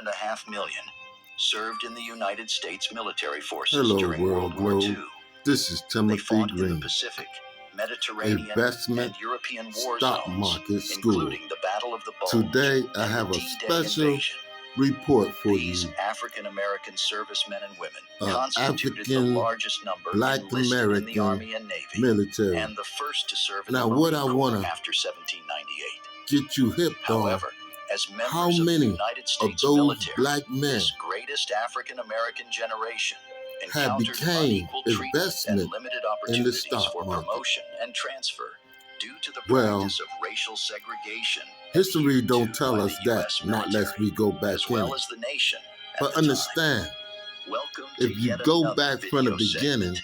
1.5 million served in the United States military forces Hello, during World War Globe. II. This is They Timothy fought in the Green, Pacific, Mediterranean, Investment and European war Stock zones, Market School. including the Battle of the Bulge Today, I and have the a D-Day special invasion. report for These you. African-American servicemen and women constituted the African largest number Black enlisted in the American Army and Navy, military. and the first to serve in Now, the what Marine I Corps want to after 1798. get you hipped on, However, as how members of the many United of States those military, black men this greatest African-American generation had encountered became unequal treatment and investment limited in the opportunities stock for market? promotion and transfer due to the Well, practice of racial segregation history adhered don't to tell by us the that, US not unless military, we go back as in well it. as the nation at But the understand, time. Welcome to if you yet go another back from the video beginning segment.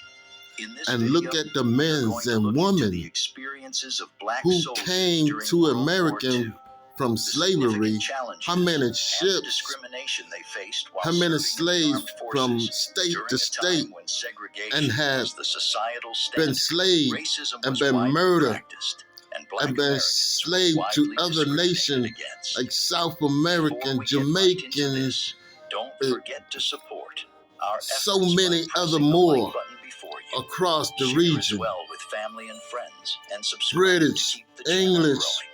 In this and video, look at the we're men going to and look into the women experiences of black who soldiers came during to World War America II, from the slavery, significant challenges how many and the ships, discrimination they faced while how many serving in the armed slaves from forces state during to a state time when segregation and had was the societal been standard. slave Racism and was been widely murdered practiced, and black and been Americans were slave to widely other discriminated nations against. like South Before American, we get right into Jamaican, this, don't forget to support our so efforts many by other pressing the more like button before you. across the Share as region. well with family and friends, and subscribe British, to keep the channel English, growing.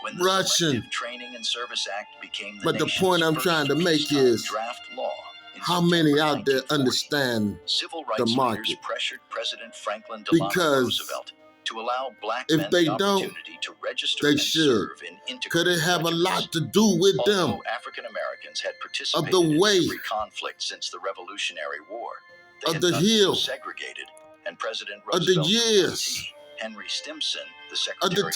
When the Russian. Selective Training and Service Act became the But the nation's point I'm first trying to make peacetime is, draft law in how September many out there 1940, understand civil the rights leaders market? pressured President Franklin Delano Because Roosevelt to allow black if men they the don't, opportunity to register they and should. serve in Could integrated it have a regiments. lot to do with them? Although African Americans had Of participated the in way, every conflict since the Revolutionary War, they of had the not hill, been segregated, and President of the Roosevelt's years, appointee, Henry Stimson, the of the Secretary of War,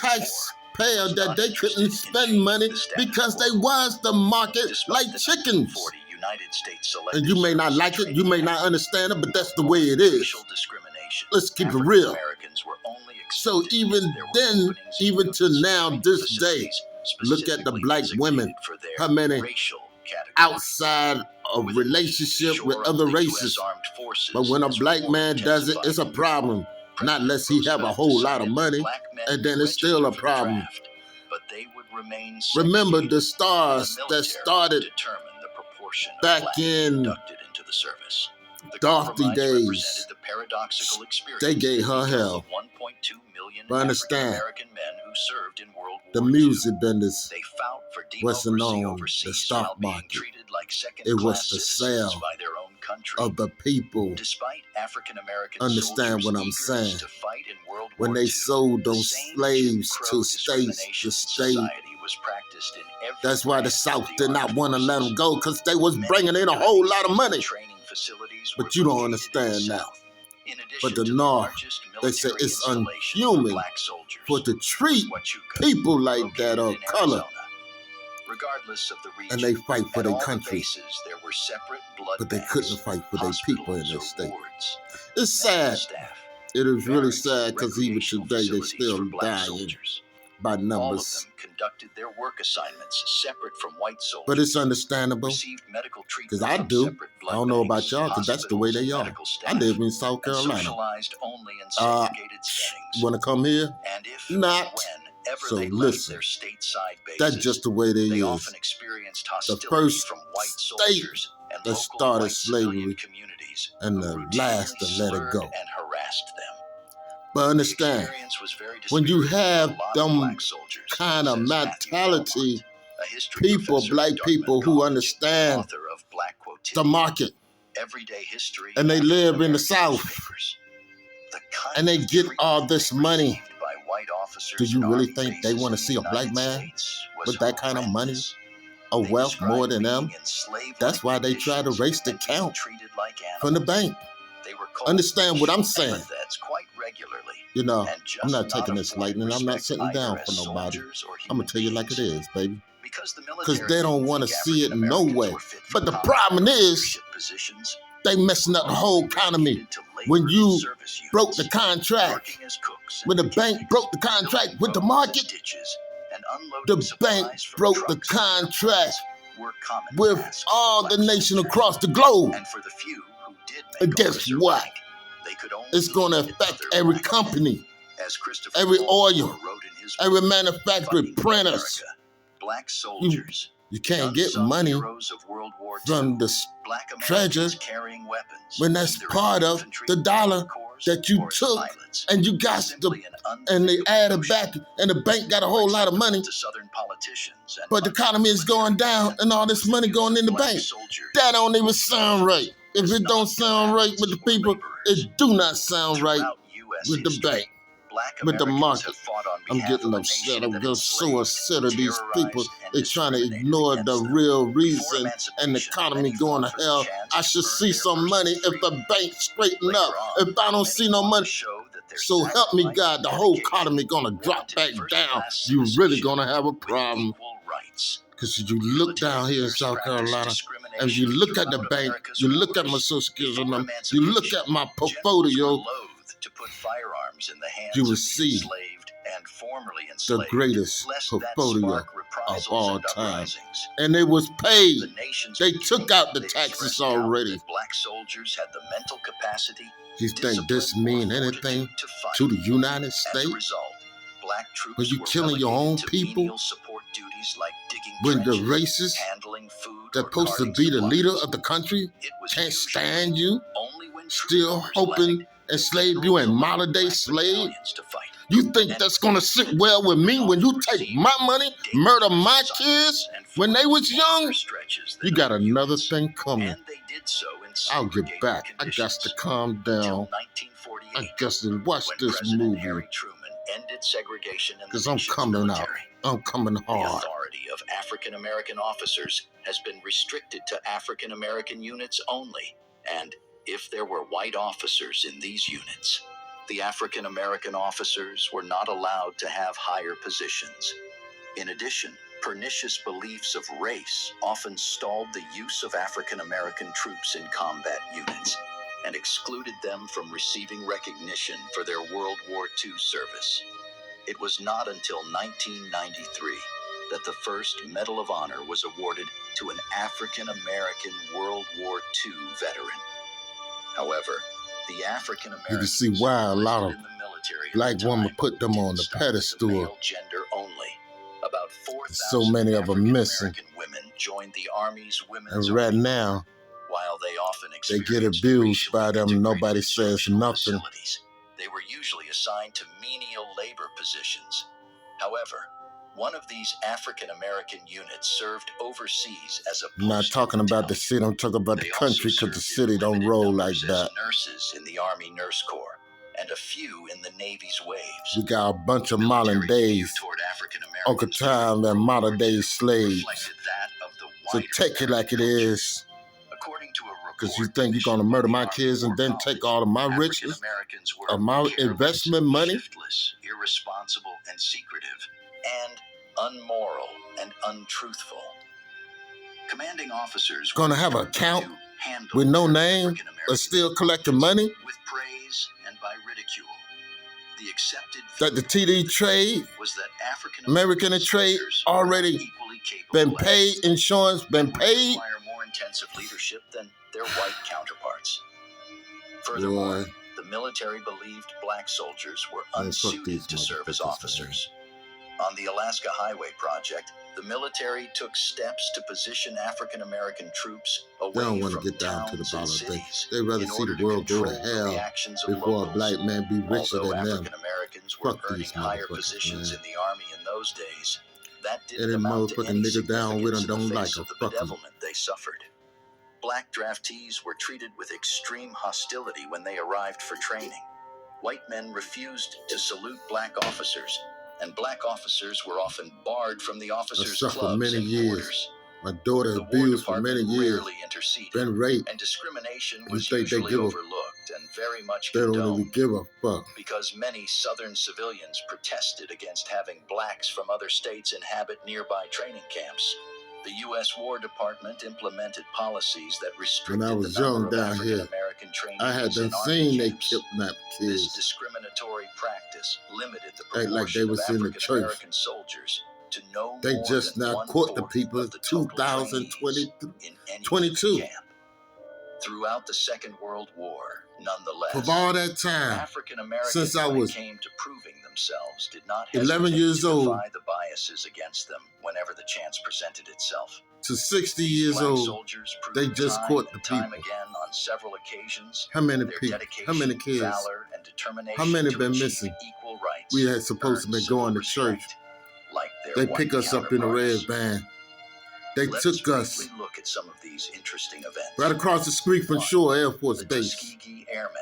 taxpayer was that not they interested couldn't in spend changing money the status because they quo. was the market Despite like the chickens. 1940 United States And Selective you may not Service like it, Training you may Act, not understand it, but that's the way it is. racial discrimination, Let's keep it African real. Americans were only So expected even if there were then, openings in even to units, now, training this day, facilities look at the specifically black women, designated for their how many racial category. outside of Within relationship with shore other of the races. US Armed Forces, But when a as black reported man does it, it's a testified, problem. Not President unless he have a Roosevelt whole lot of decided that money, black men and then could it's still a register for the problem. draft, but they would remain Remember segregated, the and stars the that military started determined the proportion of back blacks in inducted into the service. The Dorothy compromise days. represented the paradoxical experience They gave her because hell. of 1.2 million But understand, African-American men who served in World War the II. music business They fought for wasn't democracy on the overseas stock while being market. treated like It second-class was the citizens sale by their own country. of the people. Despite African-American Understand soldiers' what I'm eagerness saying? to fight in World When War they II, sold the those same slaves Jim to Crow state discrimination to in state, society was practiced in every that's why the branch of South the did not armed want to let forces. them go, because they was Many bringing in a of whole these lot of money. training facilities But were you don't located in the understand now. South. In addition But the to North, largest they say military it's installation for unhuman black soldiers for to treat was Huachuca, people like that located of in color, Arizona. Regardless of the region, and they fight for at their all the country, bases, there were separate blood but they banks, couldn't fight for their people in hospitals their or state. wards, It's medical sad. staff, It is really barracks, sad because even recreational today they facilities still for black dying soldiers. by All of numbers. them conducted their work assignments separate from white soldiers. But it's understandable, Received medical treatment because I from do. separate blood I don't know banks, about y'all, because that's the way hospitals, they are. medical I staff, live in South and Carolina. socialized only in segregated settings. Want to come here? And if Not. whenever So they left listen, their stateside bases, that's just the way they they is. often experienced hostility first from white state soldiers and that local started white civilian slavery, communities and who the routinely last to let it slurred go. and harassed them. But The understand, experience was very when you dispiriting have to a lot of them black soldiers, kind of says Matthew mentality, Belmont, a history people, professor black at Dartmouth people who College, understand author of Black the Quotidian, market, Everyday History, and they live in the African-American South, newspapers. The kind and they of get treatment all this they money. received by white officers Do you and really army think they bases want to in see the a black United man States was with that kind of money horrendous. or They wealth more described than them? being enslaved That's why they try to conditions race the and being count treated like from the animals. bank. They were called Understand what I'm saying? epithets quite regularly, You know, and just I'm not taking this afforded lightning. I'm not respect sitting either down as for nobody. soldiers or I'm human going to tell you like it beings. is, baby. Because the Because military they don't didn't want to think see it no African-Americans way. were fit for But the combat problem or is, leadership positions, they messing up the whole economy. When you broke the contract, when the bank broke the contract with the market, the bank broke the contract with all the nation across the globe. And for the few who did make And guess what? they could only It's going to affect every company, as Christopher every Walpole oil, wrote in his every book, manufacturer, Fighting for printers. America, black soldiers You can't get Unsung money heroes of World War from II, the Black treasure Americans carrying weapons, when that's either part as of infantry, the dollar corps, that you or as took pilots, and you got simply the, an and they unthinkable added notion, back and the bank got a whole lot of money, to Southern politicians and but the much economy is going military down men, and all this was the money use going of in the black bank. soldiers, That don't even sound right. If as it don't sound right with the people, non-combatants or it do not sound right Throughout U.S. with the history, bank, Black with the Americans market. have fought on I'm behalf getting of a upset. nation I'm that getting so upset enslaved, of these people. terrorized, and They're trying to discriminated ignore the against them. real Before reason and the emancipation, economy many going to fought for the hell. chance I to should earn see their some first money if the freedom. bank straighten Later up. on, If I don't many see no fought money, to show that their so help me sacrifice God, and the whole dedication economy gonna drop warranted back down. first-class You really citizenship gonna have a with problem. equal rights. Because you look down here in Leaders South practiced Carolina, and discrimination you look at the throughout bank, America's you look at my wars. social security Before number, you look emancipation, at my generals were portfolio, loath to put firearms in the hands you will of the see enslaved and formerly the enslaved, greatest lest that portfolio spark of reprisals all and time. uprisings. And it was paid. The nation's They beginning, took out the they taxes expressed doubt already. that black soldiers had the mental capacity, You think this discipline, mean or anything fortitude to fight. to the United As a States? result, black troops When you were killing your relegated own to people? menial support duties like digging When the trenches, racist handling food, that's or supposed to carting be the leader supplies. of the country It was can't usually stand you, only when troop still numbers hoping lagged that enslave you generals and allowed modern day black slave? battalions to fight. You think And that's gonna sit well with me when you take my money, murder my kids when they was young? You got another thing coming. And they did so in I'll get segregated back. I got conditions to calm until down. 1948, I got to watch when this President movie Harry Truman ended segregation in the because I'm nation's coming out. military. I'm coming The hard. authority of African American officers has been restricted to African American units only, and if there were white officers in these units, the African American officers were not allowed to have higher positions. In addition, pernicious beliefs of race often stalled the use of African American troops in combat units and excluded them from receiving recognition for their World War II service. It was not until 1993 that the first Medal of Honor was awarded to an African American World War II veteran. However, the African Americans You can see why a lot of in the military at black the women time put them on didn't the stop at pedestal. male gender only. About 4,000 So many of them missing. African American women joined the Army's Women's And right Army. now, While they often they get experienced abused by racially them. integrated Nobody says instructional nothing. facilities, they were usually assigned to menial labor positions. However, one of these African American units served overseas as a I'm not posted talking about the battalion. city. I'm talking about the They also country because the served in city don't limited roll like numbers that. as nurses in the Army Nurse Corps, and a few in the Navy's Waves. We got a bunch of Military modern view days, toward African Uncle Americans Tom and modern day slaves. reflected that of the So wider take it like it American is. culture. According to a report Because you think you're going to murder my kids and then take all of my riches, of my investment money? Shiftless, irresponsible, and secretive, and unmoral and untruthful. Commanding officers Going to have an account with no name but still collecting money? with praise and by ridicule. The accepted That the TD trade, was that African American trade already been paid, insurance been paid? require more intensive leadership than their white counterparts. Furthermore, Boy, the military believed black soldiers were man, fuck unsuited these to serve as motherfuckers, officers. On the Alaska Highway Project, the military took steps to position African American troops away they don't want from to get down to the towns and bottom of things. cities They'd rather in see order the world go to control the hell reactions of before a locals. black man be richer Although than them. African Americans were Fuck earning these higher motherfuckers, positions man. in the Army in those days, that And didn't them amount to motherfucking any niggas down with significance them in the don't face like of the 'em. Fuck 'em. bedevilment they suffered. Black draftees were treated with extreme hostility when they arrived for training. White men refused to salute black officers, and black officers were often barred from the officers' suffered clubs many and years. quarters. My daughter The War abused for many Department years, rarely interceded, been raped. and discrimination You was think they usually give a- overlooked and very much They don't condoned. even give a fuck. Because many Southern civilians protested against having blacks from other states inhabit nearby training camps. The U.S. War Department implemented policies that restricted When I was the number young of down African here, American trainees I had them in Army seen they camps. kidnapped This kids. discriminatory practice limited the Act like they proportion of was in the African church. American soldiers to no They more just than now 1/4 caught the people of the total trainees 2022. in any 22. camp. Throughout the Second World War, Nonetheless, for all that time, African Americans since I when it was came to proving themselves did not 11 hesitate years to old defy the biases against them whenever the chance presented itself. to 60 These years black old, soldiers proved they just time caught the and time people. again on several occasions How many their people? dedication, How many kids? valor, and determination How many to been achieve missing? equal rights We had supposed to earned be civil going to church. respect, like their They white pick us up in a counterparts. red van. They Let took us us briefly look at some of these interesting events. right across the street from Shore Air Force The Base, Tuskegee Airmen.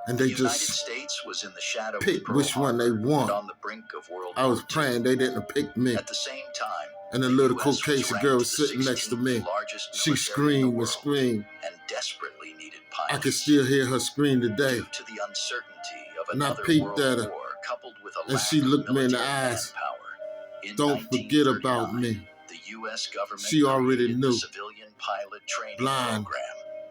and The they United just States was in the shadow of picked Pearl which one they Harbor and want. on the brink of World I was War II. praying they didn't pick me. At the same time, And the the little US was Caucasian ranked girl the was sitting next to 16th me. largest She military in the screamed and world screamed. and desperately needed I pilots. could still hear her scream today. Due to the uncertainty of And I another peeked world at her, war coupled with a and lack she of looked me in the military eyes. manpower, in Don't forget about 1939, me. the U.S. government She already created knew. the Civilian Pilot Training Blind. Program,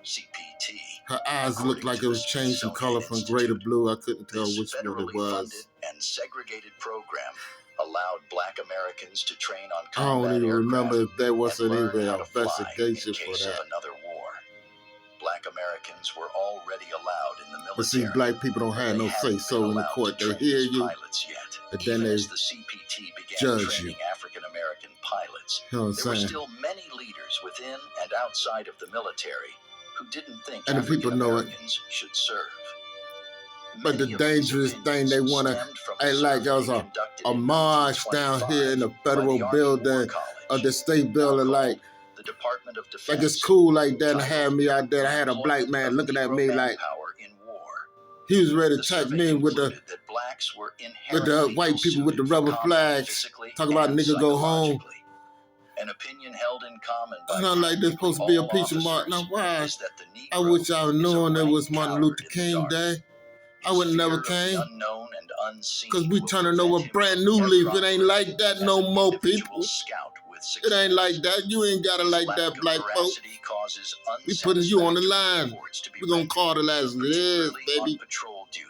CPT. Her eyes According looked like to it the was changing Smithsonian color from gray to Institute, blue. I couldn't tell This which one federally it was. funded and segregated program allowed black Americans to train on I don't combat even aircraft remember if there and wasn't learn even how an to fly in investigation for case that. of another war. Black Americans were already allowed in the military. But see, black people don't have They no hadn't say-so been in the allowed court. to They train hear as you, pilots yet. and then Even they as the CPT began judge training you. African American pilots, You know what there were I'm saying? still many leaders within and outside of the military who didn't think And the people African know it. Americans should serve. But the Many of these dangerous thing, they opinions want to stemmed from act like there was survey a conducted a in march down here in the 1925 by federal the Army War building College, of the state now building, like called the Department of Defense. it's cool like that, and titled had me out there. I The had a black Employment man of looking at Negro me like Manpower in War. he was ready to The attack survey me with the concluded that blacks were with inherently the white people with the ill-suited for rubber combat flags. physically Talk about and nigga go home. psychologically. An opinion held in common by And I'm like, there's practically supposed to be a all peace of Martin. officers Now why? is that the I Negro wish I would is a known it rank was Martin coward Luther in the King dark. Day. I His would fear never of the came. unknown and unseen Cause we will turning prevent over him brand from new ever leaf. It ain't like operating that as no an more, individual people. scout with It ain't like success. that. You ain't got it His like lack that, of black folks. veracity causes We putting you on the unsatisfactory line. reports to be We're gonna rendered, call it as it is, particularly on baby. patrol duty.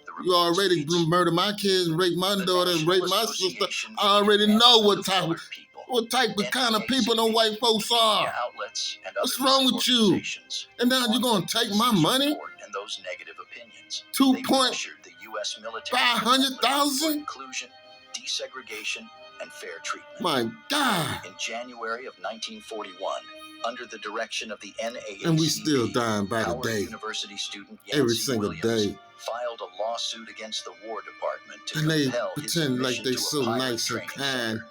The You report already states, murdered my kids, raped my the daughter, and National raped my sister. Association I for the already know Advancement what of type Colored People, of kind of people them NAACP, white folks are. media outlets, and What's other wrong black with you? organizations And now you're gonna wanted take this my money? report and those negative opinions. They 2.500,000? pressured the U.S. military for inclusion, desegregation, and fair treatment. My God. In January of 1941, under the direction of the NAACP, And we still dying by the Howard day. University student Every Yancey single Williams day. filed a lawsuit against the War Department to And they compel his pretend like admission they to a so pilot nice and training kind. center.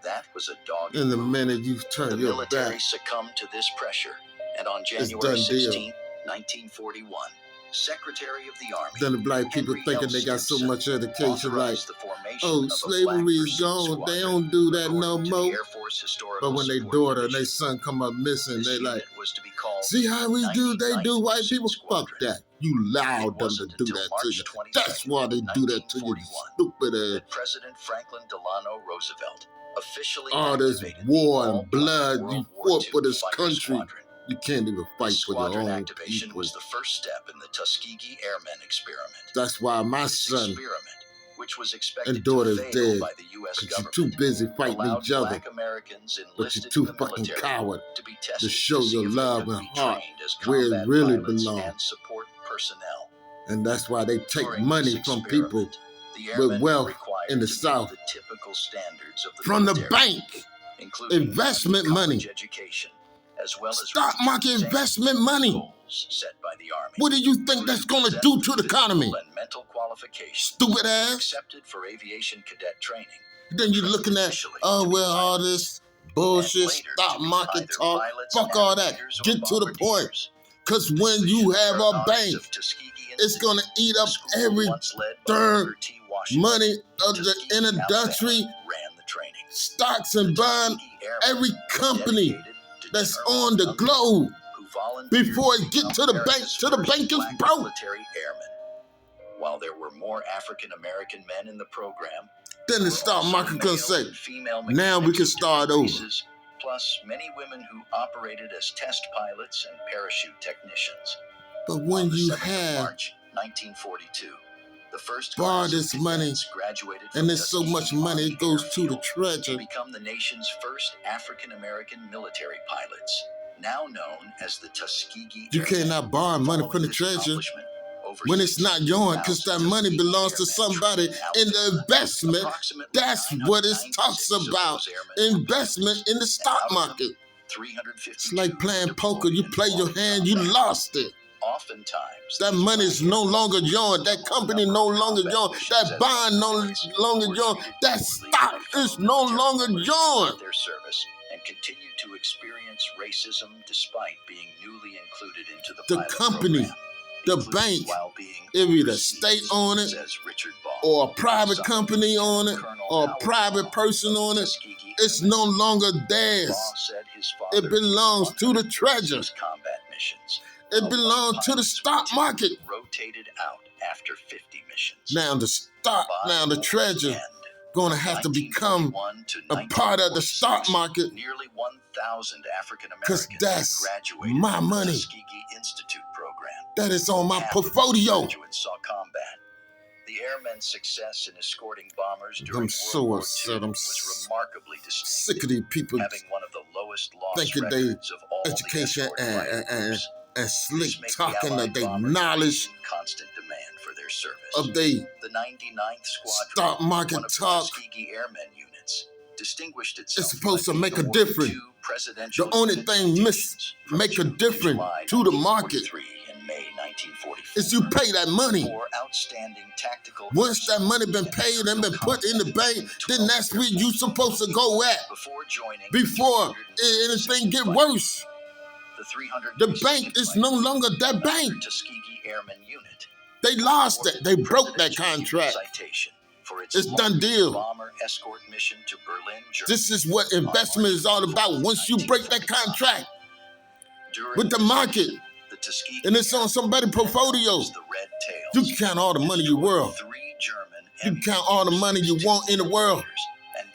That was a dog. In the minute you The turn your military back, succumbed to this pressure, and on it's January done deal. 16, 1941, Secretary of the Army Then the black people Henry thinking L. they got so Stimson much education, like, authorized the formation oh, of a slavery black is pursuit gone. They squadron, don't do that no according to the more. Air Force Historical But when they Support daughter and they Division. son come up missing, This they like, unit was to be called see how we do? They do 99th white Pursuit people. Squadron. Fuck that. You allowed It them to wasn't do until that to March you. 22nd, That's why they do that to you, 1941, stupid ass. that President Franklin Delano Roosevelt officially All this activated war the and all-black blood you World War fought II for this Fighter country. Squadron. You can't even fight This for your squadron own activation people. was the first step in the Tuskegee Airmen experiment. That's why my This son experiment, which was expected and daughter to is fail dead by the U.S. because you're government, too busy fighting allowed each other. black Americans But enlisted you're too in the fucking military coward to be to tested show see your if they love could and be heart trained as where it combat really pilots belongs. and support personnel. And that's why they take During money this from people experiment, the with airmen were wealth required in the to meet South the typical standards of the from the military, bank. including Investment money. college education, as well as Stock reaching market same investment money. goals set by the Army. What do you think that's going to do to the economy? Physical and mental qualifications Stupid ass. accepted for aviation cadet training. Then you're looking at, oh, well, all this bullshit, stock market talk. Fuck all that. Get to the point. Because when you have a bank, it's going to eat up every third money of the industry, stocks and bond, every company that's on the globe. Before it get to the bank, is broke. While there were more African American men in the program, Then the stock market can say, now we can start over. Plus many women who operated as test pilots and parachute technicians. But when On the you 7th of have March 1942, the first borrow class of this money, cadets graduated from and there's so Tuskegee much money, Army it goes to the Airfield to treasure. become the nation's first African American military pilots, now known as the Tuskegee You Airmen. cannot borrow money from the Following this treasurer accomplishment, over when it's not yours, because that 16,000 money belongs to Tuskegee somebody Airmen in the trained out. investment. Approximately That's what it 996 talks of about. those airmen were Investment pilots, in the and stock out of them, market. 352 It's like playing were poker. You deployed play in your foreign hand, you combat. lost it. Oftentimes, That these money is no longer yours. That company no longer yours. That bond no longer yours. That stock is no longer yours. their service and continue to experience racism despite being newly included into the The pilot company, program, the including bank, while being if either overseas, state on it, says Richard Ball, or a private son company of on it, Colonel or a Howard private Ball person of the on it, Tuskegee it's Airmen. no longer theirs. Ball said his father It belongs was to the 136 treasure. combat missions. It while belongs white to the pilots stock market. rotated out after 50 missions. Now the By treasure war's end, gonna from have to become 1941 to a part of the stock 1946, market, nearly 1,000 African because Americans that's graduated my from the money. Tuskegee Institute program. That is on my Half of these portfolio. graduates saw combat. The airmen's success in escorting bombers during I'm World so War upset. II I'm was remarkably distinct, sick of these people having one of the lowest loss thinking they records of all education the escort fighting groups. and slick This made the talking Allied of their bombers knowledge in constant demand for their service. of their The 99th Squadron, stock market one of the talk. Tuskegee Airmen units, distinguished itself It's supposed by to being make a awarded difference. 2 presidential The only unit thing citations from make a June difference July to the market 1943 and May 1944 is you pay that money. for outstanding tactical Once that foresight money been and paid and been put in the bank, then 12 that's where you supposed to go at before joining before the anything get worse. The The bank is no longer that bank. Tuskegee Airmen unit. They lost it. They broke that contract. For its It's done deal. bomber escort mission to Berlin, Germany. This is what investment is all about. Once you break that contract with the market, the Tuskegee and it's on somebody's portfolio, the Red Tails, you can count all the money you world. 3 German You can count all the money you want in the world.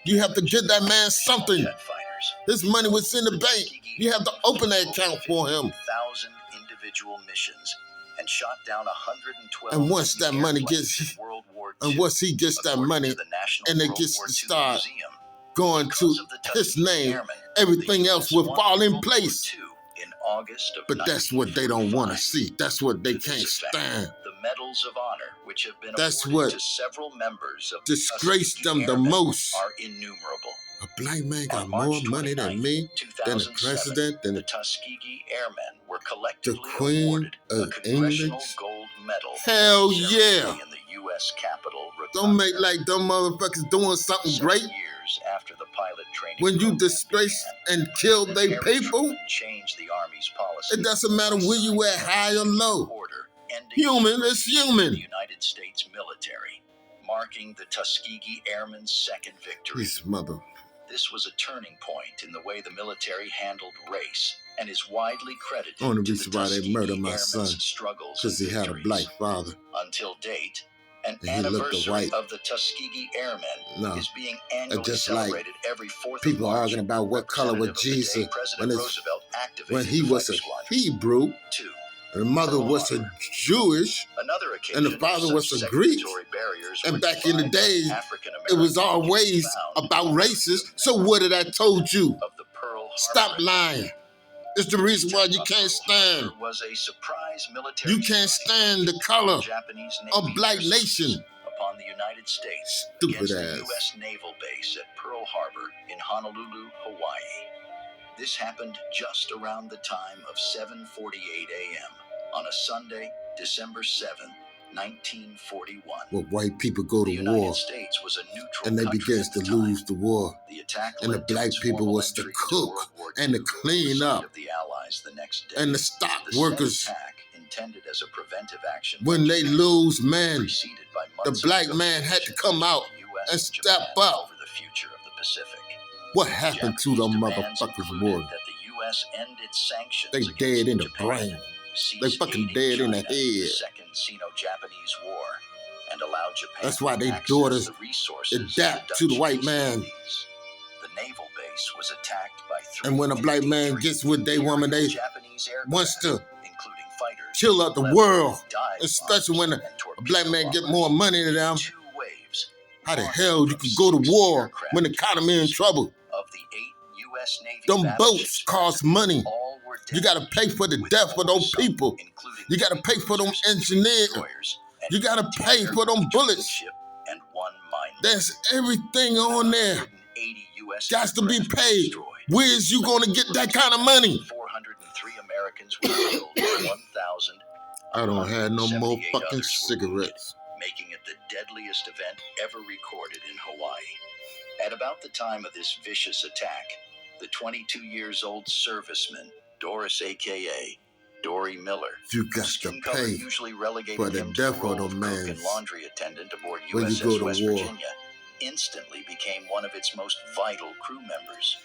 You have to give that man something. jet fighters. His money was in the bank. You have to open that account for him. 1,000 individual missions and shot down 112. And once that money airplanes gets, in World War and II, once he gets that according money to the National and it World gets War to II start Museum, going to because of the his Tuskegee name, Airmen, everything the else US will won fall in World War place. II in August of But that's what they don't want to 1945. see. That's what they To this can't effect, stand. The Medals of Honor, which have been That's awarded what to several members of the disgraced Tuskegee them the Airmen, most. are innumerable. A black man got On more March money than 29th, me, than the 2007, president, than the Tuskegee Airmen were collectively the Queen awarded a of Congressional English. Gold Medal. Hell ceremony yeah. In the U.S. Capitol. Don't make like them motherfuckers doing something 7 great years after the pilot training when you program disgrace began, and kill President their Harry people. Truman changed the Army's policy. It doesn't matter where you at, high or low. Order ending Human is service in human. The United States military, marking the Tuskegee Airmen's second victory. This mother. This was a turning point in the way the military handled race and is widely credited Only to reason the why they Tuskegee murdered my Airmen's son, struggles because he and had a victories. black father. Until date, an And he looked anniversary white. of the Tuskegee Airmen No, is being annually just like celebrated every 4th people of March. arguing about what color was Representative of the day, Jesus President when Roosevelt activated when he the was a fighter squadron. Hebrew, 2. and the mother was a Jewish, Another occasion and the father of was such a Greek. segregatory barriers And were back in the defined by days, African it was American always found about on races. the So what did I told you? of the Pearl Stop Harbor. lying. It's the reason why you Pearl can't stand. Harbor was a surprise military You can't strike stand the color Japanese of Navy black aircrews nation. upon the United States Stupid against ass. the U.S. Naval Base at Pearl Harbor in Honolulu, Hawaii. This happened just around the time of 7:48 a.m. on a Sunday, December 7th, 1941. Where white people go The to United war States was a neutral and they country begins at to the time. lose the war. The attack And the led to black its people formal was to entry into cook World War and to II, clean the up. of the Allies the next day. And the stock The said workers, attack, intended as a preventive action, when they lose, man, preceded by the months black of man had to come out the US and Japan step up. over the future of the Pacific. What happened to Japanese them demands motherfuckers, included boy? that the U.S. end its sanctions They against dead in the Japan, brain. cease They fucking aiding dead in the China head. the Second Sino-Japanese War, and allow Japan That's why they to access daughters the resources adapt of to the Dutch white East man. Indies. The naval base was attacked by 3 And when a black man infantry gets with their woman, they Japanese aircraft, wants to including fighters, kill up the leveled world, dive especially when bombers, a and black man get more money than them. 2 waves How the launched hell you from could go to 6 war aircraft when the economy in trouble? of the 8 U.S. Navy Them battleships boats cost money. all were You got to pay for the death of those people. You got to pay for them engineers. You got to pay for them bullets. There's everything on there. Got to be paid. Where is you going to get that kind of money? 403 Americans were killed, 1,000. I don't have no more fucking cigarettes. Making it the deadliest event ever recorded in Hawaii. At about the time of this vicious attack, the 22-years-old serviceman, Doris a.k.a. Dory Miller, You got to pay usually relegated for the him to death the of role them cook mans and laundry attendant aboard when you USS go to West war. Virginia, instantly became one of its most vital crew members.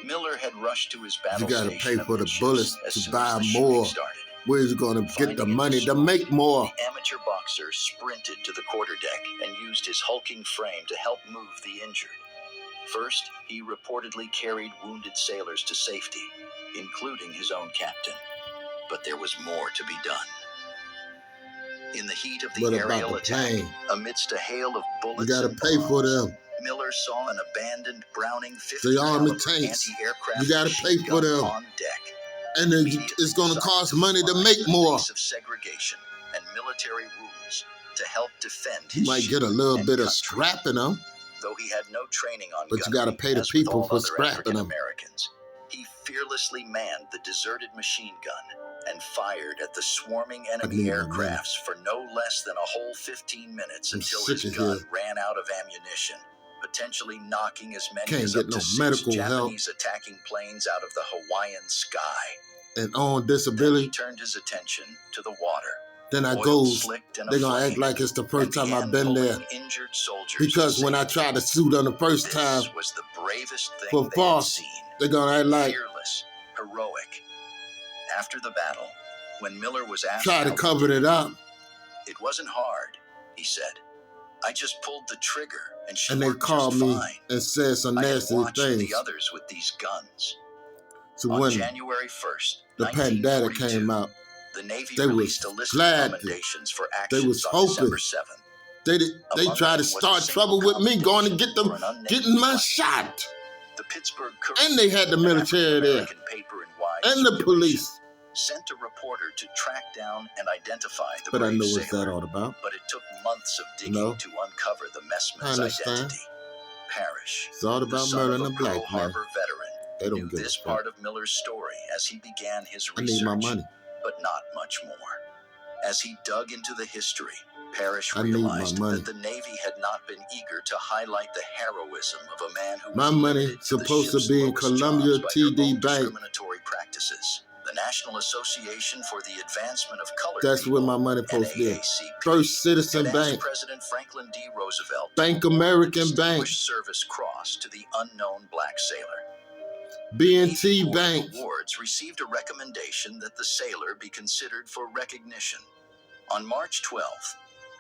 Miller had rushed to his battle You got to station pay for the amidships bullets as to soon buy as the shooting more. started. Where's you going to get the money to make more? The amateur boxer sprinted to the quarterdeck and used his hulking frame to help move the injured. First, he reportedly carried wounded sailors to safety, including his own captain. But there was more to be done. In the heat of the What about aerial the attack, plane? amidst a hail of bullets You got to and pay for bombs, them. Miller saw an abandoned Browning 50 The Army caliber tanks. anti-aircraft You gotta machine pay for gun them. on deck. And it's going to cost money to make more. Of segregation and military rules to help defend You his might ship get a little and bit of country. scrapping them, Though he had no training on but you got to gunnery, pay the as with people all for other scrapping them. African-Americans, he fearlessly manned the deserted machine gun and fired at the swarming enemy need a aircrafts for no less than a whole 15 minutes I'm until sick his of gun here. ran out of ammunition, potentially knocking as many Can't as get up no to 6 medical help. Japanese attacking planes out of the Hawaiian sky. And on Then disability, he turned his attention to the water. then I Oil goes, slicked and they're going to aflame, act like it's the first and time I've began been there. pulling injured soldiers Because to when I safety. tried to suit on the first time, This was the bravest thing for they had false, seen. they're going to act like, Fearless, heroic. After the battle, when Miller was asked try to how cover it up. it wasn't hard, he said. I just pulled the trigger and she And they worked called just me fine. and said some I had nasty watched things. the others with these guns. So On when January 1st, the pandemic 1942, came out, the Navy they released was a list glad of commendations for they actions was on hoping. December 7th. they tried to start trouble with me, going to get them, getting my shot. The Pittsburgh And they had the military there, and the police. Sent a reporter to track down and identify the But I brave know what's sailor, that all about. but it took months of digging No. to uncover the I messman's understand. identity. Parrish, It's all the about son of murdering a a Pearl black man. Harbor veteran, They don't knew give a this fuck. part of Miller's story as he began his I research, need my money. but not much more. As he dug into the history, Parrish I need my realized money. that the Navy had not been eager to highlight the heroism of a man who My was money limited to the supposed to ship's be in lowest Columbia jobs by their TD own Bank. discriminatory practices. The National Association for the Advancement of Colored That's People, where my money supposed to be. NAACP, First Citizen had asked Bank, President Franklin D. Roosevelt Bank to award the American Bank, Distinguished Service Cross to the unknown black sailor. B&T Board of Bank. Awards received a recommendation that the sailor be considered for recognition. On March 12th,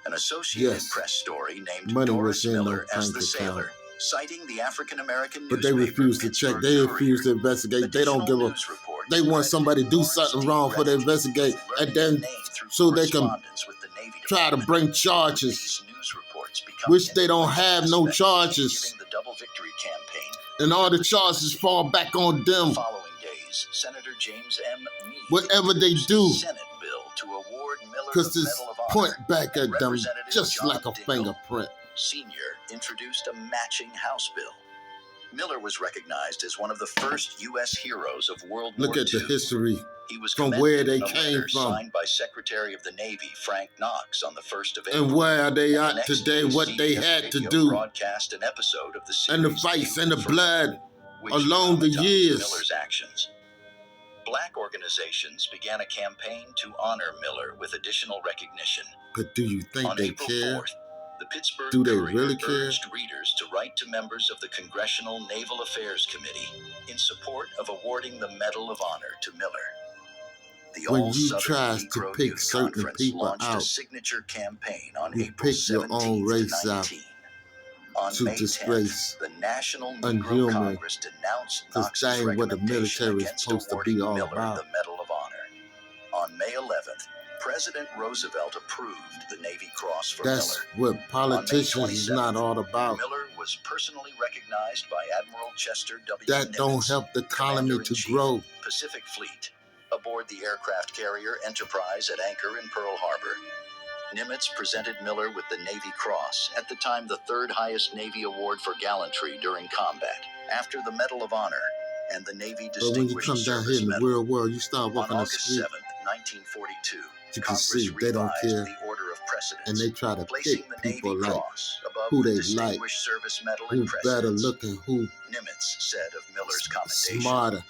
an Associated Yes. Press story named Money Doris was in Miller no as bank the account. sailor, citing the African-American But they newspaper, refuse to check. Pittsburgh They Courier. refuse to investigate. They don't give a. News reports They want somebody to do Lawrence something D. wrong for they Rennett, investigate, learning and then the name through so they can correspondence with the Navy try to Department. bring charges, These news reports become which they don't influential have no aspects charges, during the Double Victory campaign. and all the charges fall back on them. Following days, Senator James M. Meade Whatever they introduced do, a Senate bill to award Miller because the this Medal of Honor, point back and at them Representative just John like a Dingell, fingerprint. Sr. introduced a matching House bill. Miller was recognized as one of the first U.S. heroes of World Look War at the II. history He was from commended where they in a came letter from. signed by Secretary of the Navy Frank Knox on the 1st of April. and where are they The at next today, day, what they CBS had to Radio do, broadcast an episode of the series and the fights and the April blood which along the dramatized years. Miller's actions. Black organizations began a campaign to honor Miller with additional recognition. But do you think On they April care? 4th, the Pittsburgh Do they Courier really care? urged readers to write to members of the Congressional Naval Affairs Committee in support of awarding the Medal of Honor to Miller. The When All you Southern tries to Negro pick Youth certain Conference people launched a out, signature campaign on you April pick your 17th own race to out 19. On to May disgrace 10th, the National Negro unhuman Congress denounced this Knox's thing what the recommendation military is against supposed to awarding be all Miller about. the Medal of Honor. On May 11th, President Roosevelt approved the Navy Cross for That's Miller. what politicians is not all about. Miller was was personally recognized by Admiral Chester W. That Nimitz, don't help the economy to Commander-in-Chief, grow. Pacific Fleet, aboard the aircraft carrier Enterprise at anchor in Pearl Harbor. Nimitz presented Miller with the Navy Cross, at the time the third highest Navy award for gallantry during combat, after the Medal of Honor and the Navy But when you Distinguished come down Service here in the Medal. real world, you start On walking the August street, 7th, 1942, you can Congress see they don't revised care, the order of precedence, and they try to placing pick the Navy people like Cross above who the they like, Distinguished Service Medal who in better precedence. looking, who Nimitz said of Miller's commendation, smarter,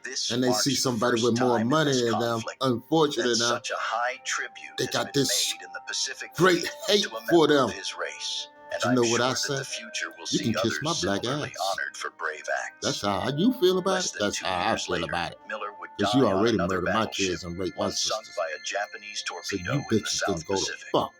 "This and they marks see the somebody first with more time in money this than them. conflict Unfortunately that enough, such a high tribute they has got been this made in the Pacific great Fleet hate to a for member them." of his race, and You I'm know sure what I that say? the future will You see can kiss others my black similarly ass. honored for brave acts. That's how you feel about Less it. than That's 2 how I years feel later, about it. Miller would Because die you on already another murdered my battleship, kids and raped my once sunk sisters. by a Japanese So torpedo you in the bitches can South go to Pacific. fuck.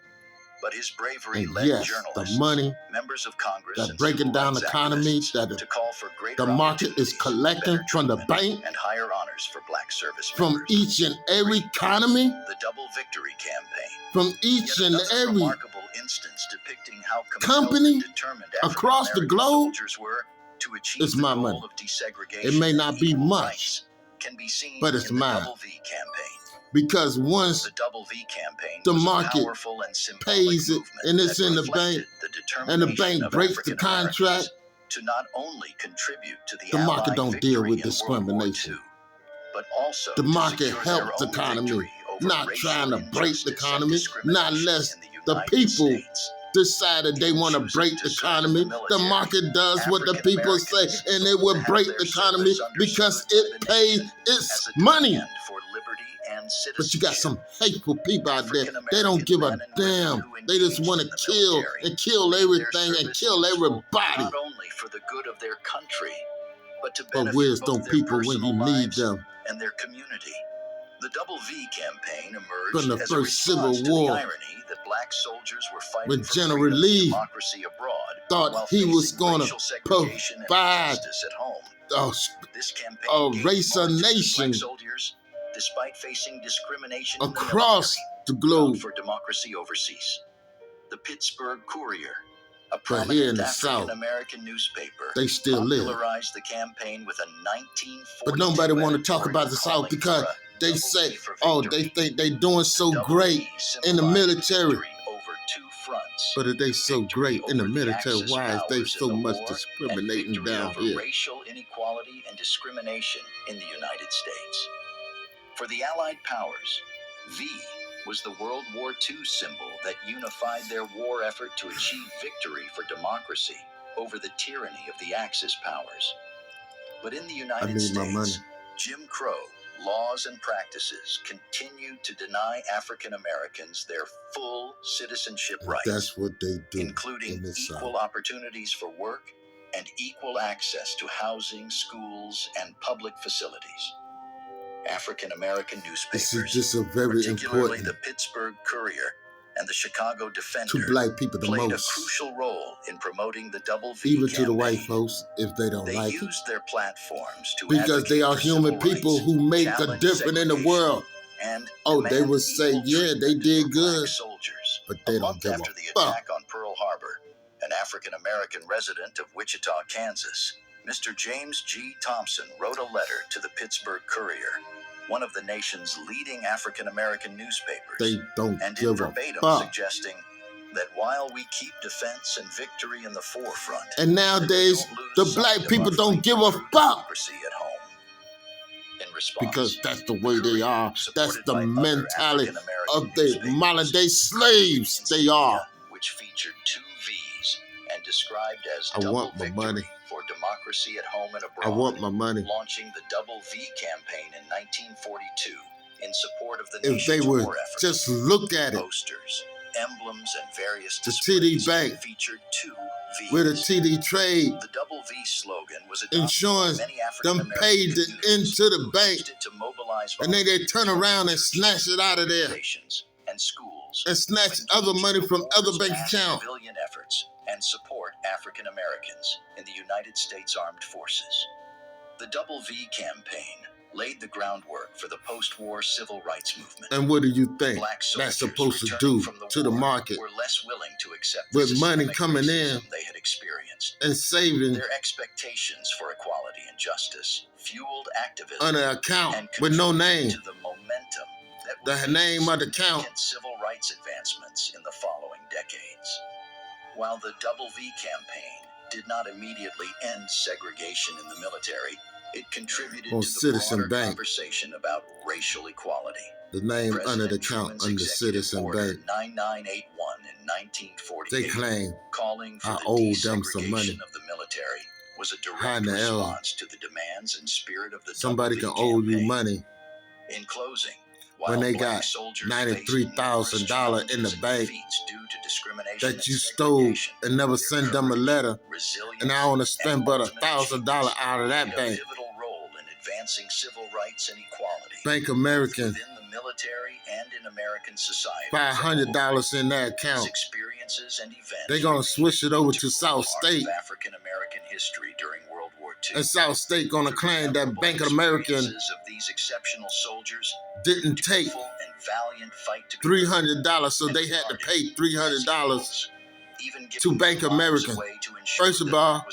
But his bravery And led yes, journalists, the money members of Congress, that and breaking civil down the rights economy, activists that to call for greater the market is opportunities, collecting better from the treatment, bank, and higher honors for black service from members. each and every economy, The Double Victory Campaign. from each Yet and another every remarkable instance depicting how compelled company and determined across the African-American globe. soldiers were to achieve It's the my goal money. of desegregation It may not and be equal much, rights can be seen but it's in the mine. Double V Campaign. Because once The Double V Campaign the was a market powerful and symbolic pays it, movement and it's that in the reflected bank, the and the determination bank of breaks the African contract, Americans to not only contribute to the the market Allied don't deal victory with in World War discrimination. II, but also The to market secure their helps the own economy, victory over not racial trying to break the injustice and economy, not discrimination unless in the the United people States. decided they In want to choosing break to the serve in economy. the The military, market does what the people say, African-Americans and it sought will to have break their the economy service because understood it by the pays nation its as a money. demand for liberty and But you got citizenship. some hateful people out there. African They don't give a American men and damn. women who They just engaged want in to the kill military and kill made their everything and service kill useful everybody. not only for the good of their country, but to But benefit where's both them their people when personal you need lives them? and their community. The Double V Campaign From emerged the as a first Civil response to the War, irony that black soldiers were fighting when for General freedom and Lee democracy abroad thought while he was facing going to racial segregation and provide injustice at home. This a campaign gave race of marching nation black soldiers, despite facing discrimination in the across military, the fought globe. for democracy overseas. The Pittsburgh Courier, a But here in prominent the South, African-American newspaper, they still live. popularized the campaign with a 1942 But nobody want to talk about the editorial South because calling for a they double say, V for oh, victory. they think they doing so Double great V in the symbolized military. victory over two fronts. But if they so Victory great in the over military, Axis why is they powers so in the much war, discriminating and victory down over here? racial inequality and discrimination in the United States. For the Allied powers, V was the World War II symbol that unified their war effort to achieve victory for democracy over the tyranny of the Axis powers. But in the United need my money. States, Jim Crow laws and practices continued to deny African Americans their full citizenship And rights, that's what they do including in this equal South. opportunities for work and equal access to housing, schools, and public facilities. African American This is newspapers, just a very particularly important the Pittsburgh Courier and the Chicago to Defender, black people the played a most. crucial role in promoting the Double V Even campaign. to the white folks, if they don't They like it. used their platforms to Because they advocate are for human civil people rights, who make a challenge difference in the segregation, world. and Oh, they demand would say, equal yeah, they treatment did for good, black soldiers. but they A don't month give after a the fuck. attack on Pearl Harbor, an African-American resident of Wichita, Kansas, Mr. James G. Thompson wrote a letter to the Pittsburgh Courier, one of the nation's leading African-American newspapers, They don't and in give a verbatim fuck. suggesting that while we keep defense and victory in the forefront, And nowadays, don't lose the sight black of people our don't fight give for a true fuck. democracy at home. In response, Because that's the way they are. That's supported the by other mentality African-American of the newspapers, modern day slaves they are. which featured two V's and described as I double want my victory money. for democracy at home and abroad. I want my money. Launching the Double V campaign in 1942 in support of the If they nation's would war effort. just look at it, Posters, emblems, and various the TD displays Bank featured two V's. with a TD trade, The Double V slogan was adopted insurance, by many them African-American paid it communities into the who bank, used it to mobilize and then they turn volunteers around from and churches, snatch it out of there organizations, and schools and snatch to other engage money in from other wars bank and accounts. civilian efforts and support African Americans in the United States Armed Forces. The Double V campaign laid the groundwork for the post-war civil rights movement. And what do you think Black that's soldiers supposed to returning do from to the war market were less willing to accept with the money systemic coming in racism they had experienced. and saving Their expectations for equality and justice fueled activism on an account and with no name? contributed to the momentum that would The lead name to of the count. significant civil rights advancements in the following decades. While the Double V campaign did not immediately end segregation in the military, it contributed On to the Citizen broader Bank. conversation about racial equality. The name under the President count Truman's under Executive Citizen Order Bank. 9981 in 1948, They claim calling for I the owe them some desegregation money. of the military, was a High in direct the L. response to the demands and spirit of the Somebody Double can V owe you campaign. money In closing, when while they black got soldiers $93,000 faced in the numerous bank defeats due to discrimination that you and stole segregation, and never their send them a courage, letter, resilience, and I want to and spend but ultimate $1,000 achievements out of that played bank. a pivotal role in advancing civil rights and equality, Bank both American, within the military and in American society. $500 in that These account. experiences and events They're going to switch it over to integral South part of State. African American history during World War II. And South State going to The claim that memorable Bank American experiences of these exceptional soldiers, didn't take dutiful and valiant fight to be $300, so they had to pay $300 to Bank American. First of all,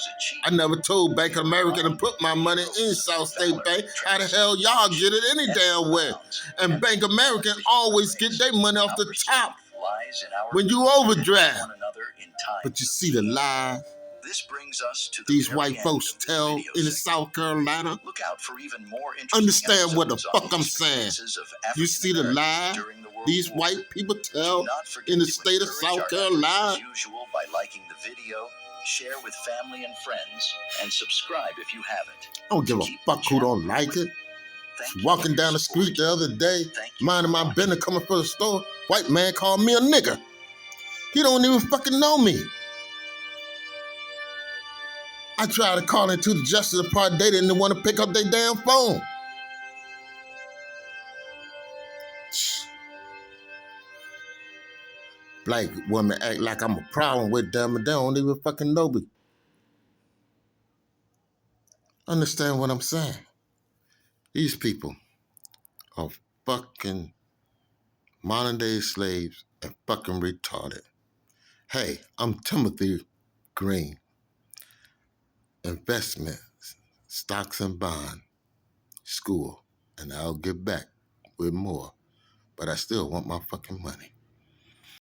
I never told Bank American to put my money in South State Bank. How the hell y'all get it any damn way? And Bank American always get their money off the top when you overdraft. But you see the lies This brings us to these the white folks tell in South Carolina. Look out for even more Understand what the fuck I'm saying. experiences of You see the African lie Americans during the World these War. white people Do tell not forget in the to state of encourage South our efforts Carolina. as usual by liking the video, share with family and friends, and subscribe if you haven't. I don't give a fuck who don't like it. Thank you Walking for down your the street the support. other day, Thank you minding for my watching. business, coming for the store. White man called me a nigger. He don't even fucking know me. I tried to call into the Justice Department. They didn't want to pick up their damn phone. Black women act like I'm a problem with them, and they don't even fucking know me. Understand what I'm saying? These people are fucking modern day slaves and fucking retarded. Hey, I'm Timothy Green. Investments, stocks and bond, school, and I'll get back with more. But I still want my fucking money.